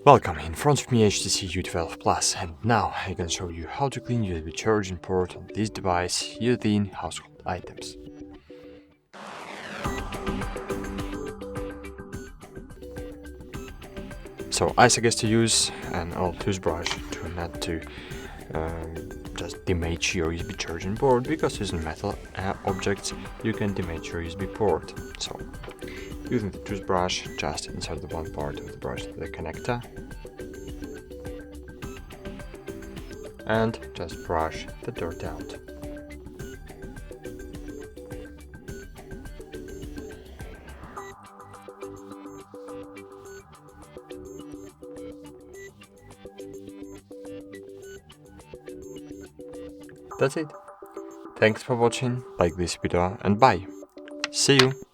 Welcome, in front of me HTC U12 Plus, and now I can show you how to clean USB charging port on this device using household items. So I suggest to use an old toothbrush to not to just damage your USB charging port, because using metal objects you can damage your USB port. So using the toothbrush, just insert the one part of the brush to the connector and just brush the dirt out. That's it. Thanks for watching, like this video and bye. See you!